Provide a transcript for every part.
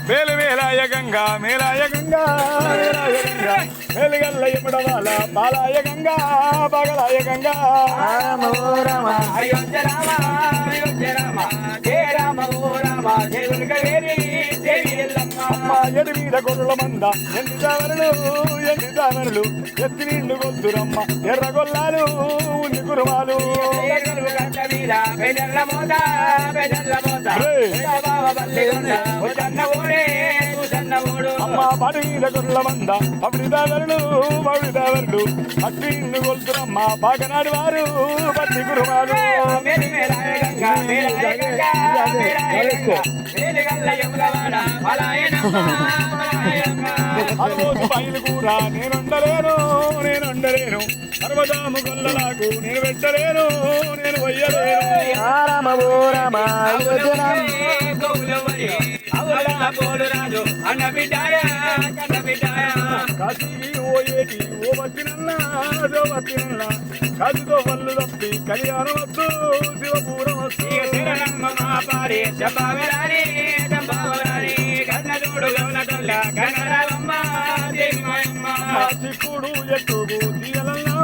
మేలు మేలాయ గంగా మేలాయ గంగా మేలాయ గంగా మేలుగల్ల ఎముడవాల బాలాయ గంగా బగలాయ గంగా రామ ఓ రామ అయోధ్య రామ అయోధ్య రామ జయ రామ ఓ రామ జయ దుర్గవేరి దేవి ఎల్లమ్మ ఎడి మీద గొర్రెల మంద ఎండి దావరులు ఎత్తి నీళ్లు గొద్దురమ్మ ఎర్ర గొల్లాలు ఉన్ని కురువాలు అమ్మ పడి మీద గొర్రెల మంద పవిడి దావరులు అట్టి ఇన్ను గొల్తురమ్మ బాగనాడు వారు పట్టి కురువాలు బయలు కూడా నేనుండలేను పర్వతాము గొల్లలాగు నేను పెట్టలేను నేను వయ్యలేను రామ ఓ రామ కాశీకి ఓయేటి ఓ వచ్చినన్నా కాశీతో పళ్ళు తప్పి కళ్యాణం వద్దు శివపూరం వస్తు చిక్కుడు ఎట్టుకు తీయలన్నా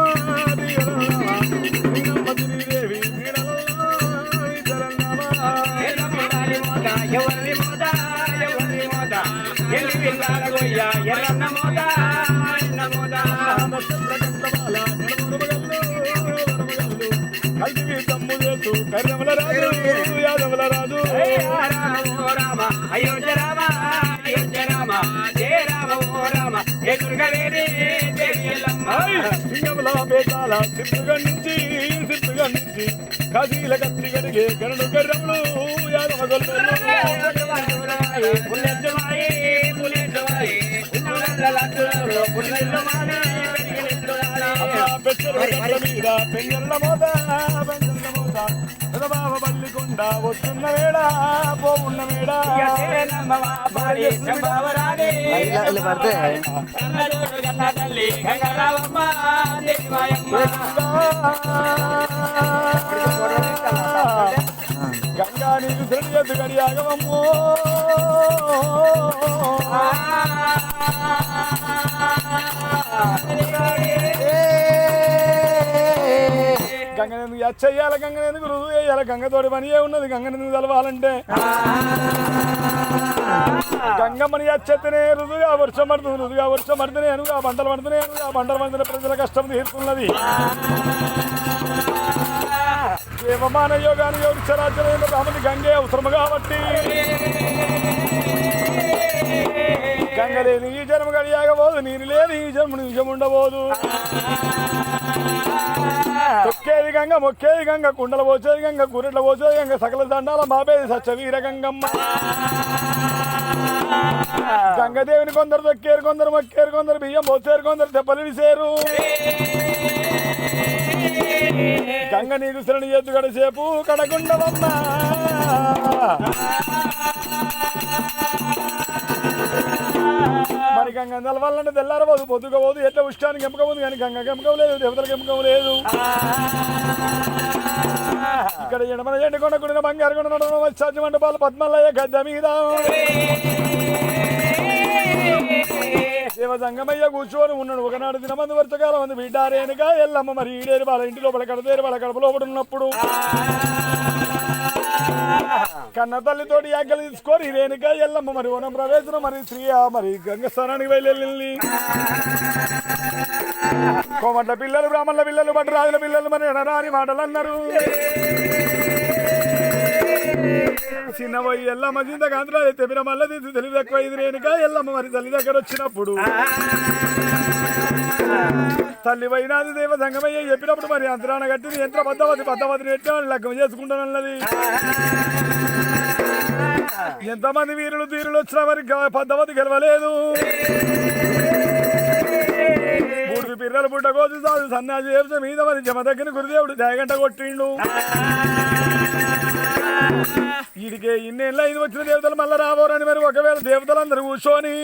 శ్రీదేవి ఎవరి మోద ఎవరి మోద ఎల్లి పిల్లాల గొయ్య ఎర్రన్న మోద ఎన్న మోద కలిసి తమ్ము చేస్తూ కర్రముల రాజు యాదవుల రాజు రామ అయోధ్య రామ అయోధ్య రామ జయ రామ ఓ రామ ఏ దుర్గవేరి దేవి ఎల్లమ్మ సింగముల బేతాల సిద్ధుగా నుంచి కాశీల కత్తి గడిగే గరుడు కర్రములు యాదవ గొల్లలు మీద పెంజల్ల మోత బాబ బల్లికొండ వస్తున్న వేడ పోవున్న వేడ గంగా నీకు తెలియదు గడియాగమమ్మో గంగనెందుకు ఎచ్చెయ్యాలి గంగనెందుకు రుజువు వేయాలి గంగతోటి పని ఏ ఉన్నది గంగనెందుకు తెలవాలంటే గంగమ్మని ఎచ్చెత్తనే రుజువుగా వర్షం పడుతూనే అనుగా పంటలు పడుతూనే ప్రజల కష్టం తీరుతున్నది దేవమాన యోగాన్ని యోగి చరాచరైన రాముని గంగే అవసరము కాబట్టి గంగ లేని ఈ జన్మ గడియాగబోదు నీరు లేని ఈ జన్మ నిజం ఉండబోదు తొక్కేది గంగ మొక్కేది గంగ కుండలు పోసేది గంగ గురెట్ల పోసేది గంగ సకల దండాల మాపేది సచ్చవీర గంగమ్మ గంగదేవిని కొందరు తొక్కేరు కొందరు మొక్కేరు కొందరు బియ్యం పోసేరు కొందరు దెబ్బలు విసేరు గంగ నీకు శరణి ఎద్దు గడసేపు కడగుండవమ్మ మరి గంగ నిలవాలంటే తెల్లారబోదు పొద్దుకోబోదు ఎట్లా ఉష్టానికి ఎంపకపోదు కానీ గంగ ఎంపకం లేదు దేవతలకు ఎంపకం లేదు ఇక్కడ ఎడమన ఎండుకొండ గుడిన బంగారు కొండ నడవ వచ్చి మండపాలు పద్మల్లయ్య గద్దె మీద దేవ సంగమయ్య కూర్చొని ఉన్నాడు ఒకనాడు దినమంది వర్షకాలం మంది బిడ్డారేనుగా ఎల్లమ్మ మరి ఈడేరు వాళ్ళ ఇంటి లోపల కడతేరు వాళ్ళ కడప లోపల ఉన్నప్పుడు కన్న తల్లితోటి ఆకలి తీసుకొని రేణుక ఎల్లమ్మ మరి వనం ప్రవేశం మరి శ్రీ మరి గంగస్థానానికి బయలుదేరి కోమట్ల పిల్లలు బ్రాహ్మణుల పిల్లలు బట్టి రాజుల పిల్లలు మరి ఎనరాని మాటలు అన్నారు చిన్నపోయి ఎల్లమ్మ చింత కాంతరాలు తెప్పిన మళ్ళీ తీసి తెలివి ఎక్కువ ఇది రేణుక ఎల్లమ్మ మరి తల్లి దగ్గర వచ్చినప్పుడు తల్లి వైనాది దేవ సంగమయ్య చెప్పినప్పుడు మరి అంతరాన కట్టింది ఎంత పద్దవతిని ఎట్లా లగ్గం చేసుకుంటానన్నది ఎంతమంది వీరులు తీరులు వచ్చినా మరి పద్దవతి గెలవలేదు మూడు పిల్లలు పుట్ట కోసి సాగు సన్నాసి చేసే మీద మరి జమ దగ్గర గురుదేవుడు జాగంట కొట్టిండు వీడికే ఇన్నేళ్ళ ఇది వచ్చిన దేవతలు మళ్ళీ రాబోరని మరి ఒకవేళ దేవతలు అందరూ కూర్చొని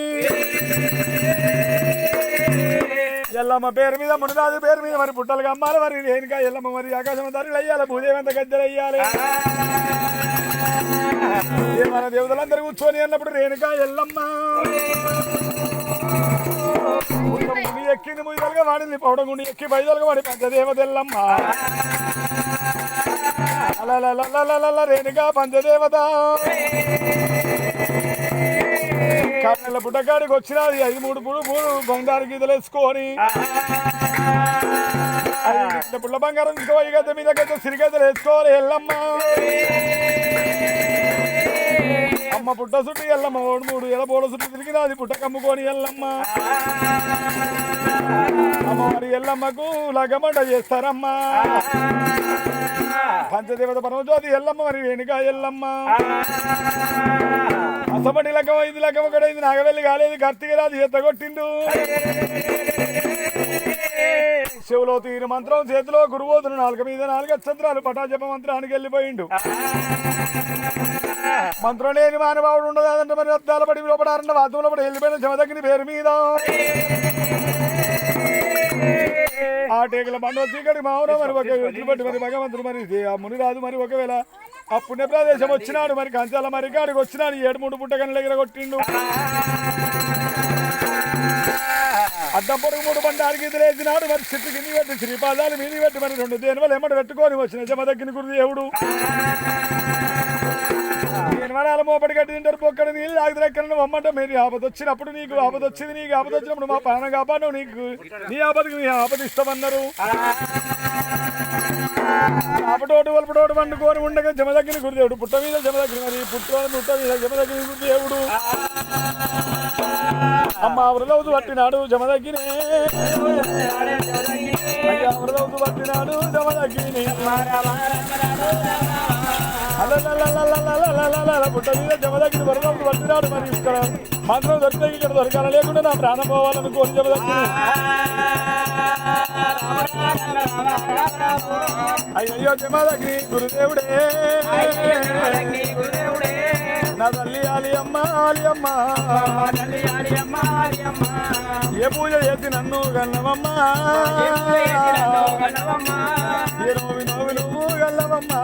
ఎల్లమ్మ పేరు మీద మునిరాజు పేరు మీద మరి పుట్టలుగా అమ్మాలి మరి రేణుకా ఎల్లమ్మ మరి ఆకాశం దారులు అయ్యాలి భూదేవంత గద్దెలు అయ్యాలి మన దేవతలందరూ కూర్చొని అన్నప్పుడు రేణుకా ఎల్లమ్మ ముని ఎక్కింది ముయ్యలుగా వాడింది పౌడగుండి ఎక్కి బయలుగా వాడి పంచదేవత ఎల్లమ్మ అలా రేణుకా పంచదేవత కన్నెల పుట్టకాడికి వచ్చినది 5 బంగారు గీతలు వేసుకొని పుల్ల బంగారం తీసుకోవాలి గద్ద మీద గద్ద సిరిగద్దలు వేసుకోవాలి ఎల్లమ్మ అమ్మ పుట్ట చుట్టూ ఎల్లమ్మ 3 ఎలబోడ చుట్టూ తిరిగినది పుట్ట కమ్ముకొని ఎల్లమ్మ అమ్మవారి ఎల్లమ్మకు లగమంట చేస్తారమ్మా పంచదేవత పరమజ్యోతి ఎల్లమ్మ మరి రేణుకా ఎల్లమ్మ అసమటి లగ్గం 5 లగ్గం 1 అయింది నాగవెల్లి కాలేదు కార్తీక రాజు ఎత్తగొట్టిండు శివులో తీరు మంత్రం చేతిలో గురువోతులు 4 మీద 4 అక్షంత్రాలు పటాజప మంత్రానికి వెళ్ళిపోయిండు మంత్రం లేని మానవాడు ఉండదు అదంటే మరి అద్దాల పడి లోపడారంట వాతంలో పడి వెళ్ళిపోయిన జమదగ్ని పేరు మీద ఆ టేకల మండవ చీకటి మావురం మరి ఒక బట్టి మరి భగవంతుడు మరి ఆ మునిరాజు మరి ఒకవేళ ఆ పుణ్య ప్రదేశం వచ్చినాడు మరి కంచాల మరి కాడికి వచ్చినాడు 7 పుట్టకన్నుల దగ్గర కొట్టిండు అద్దం పొడుగు 3 బండారు గీతలు వేసినాడు మరి చెట్టు కింది పెట్టి శ్రీపాదాలు మీది పెట్టి మరి 2 దేనివలు ఎమ్మటి పెట్టుకొని వచ్చిన జమదగ్ని గురుదేవుడు దేనివరాల మోపడి గట్టి తింటారు పొక్కడి నీళ్ళు ఆగిరెక్కడ అమ్మంట మీరు ఆపద వచ్చినప్పుడు నీకు ఆపద వచ్చింది నీకు ఆపద వచ్చినప్పుడు మా ప్రాణం కాపాడు నీకు నీ ఆపదకి నీ ఆపద ఇస్తామన్నారు ఆపటోటు వలపటోటు వండుకొని ఉండగా జమదగ్ని గురుదేవుడు పుట్ట మీద జమదగ్ని మరి పుట్ట మీద జమదగ్ని గురుదేవుడు అమ్మ వరదవుతు పట్టినాడు జమదగ్గినే అయ్యా వరదవుతు పట్టినాడు జమదగ్గిని పుట్ట మీద జమదగ్గిని వరదవుతు పట్టినాడు మరి ఇక్కడ మాత్రం దొరికితే ఇక్కడ దొరకాల లేకుండా నా ప్రాణం పోవాలని కోరి జమదగ్గిని అయ్యో జమదగ్ని గురుదేవుడే నా తల్లి ఆలి అమ్మ ఏ పూజ చేసి నన్ను గల్లవమ్మా ఏ నోవి నువ్వు గల్లవమ్మా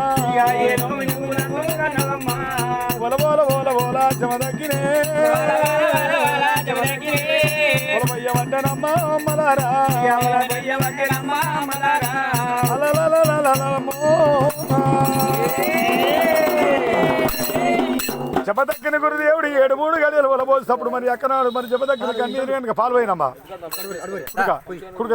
బోల బోల బోల బోల జమదగ్గినే బొలబయ్య వడ్డనమ్మా అమ్మలారా జమదగ్ని గురుదేవుడు 7 గడియలు వలబోసినప్పుడు మరి ఎక్కనాడు మరి జమదగ్ని కన్నీరు కనుక పాల్పోయినమ్మా కుడుక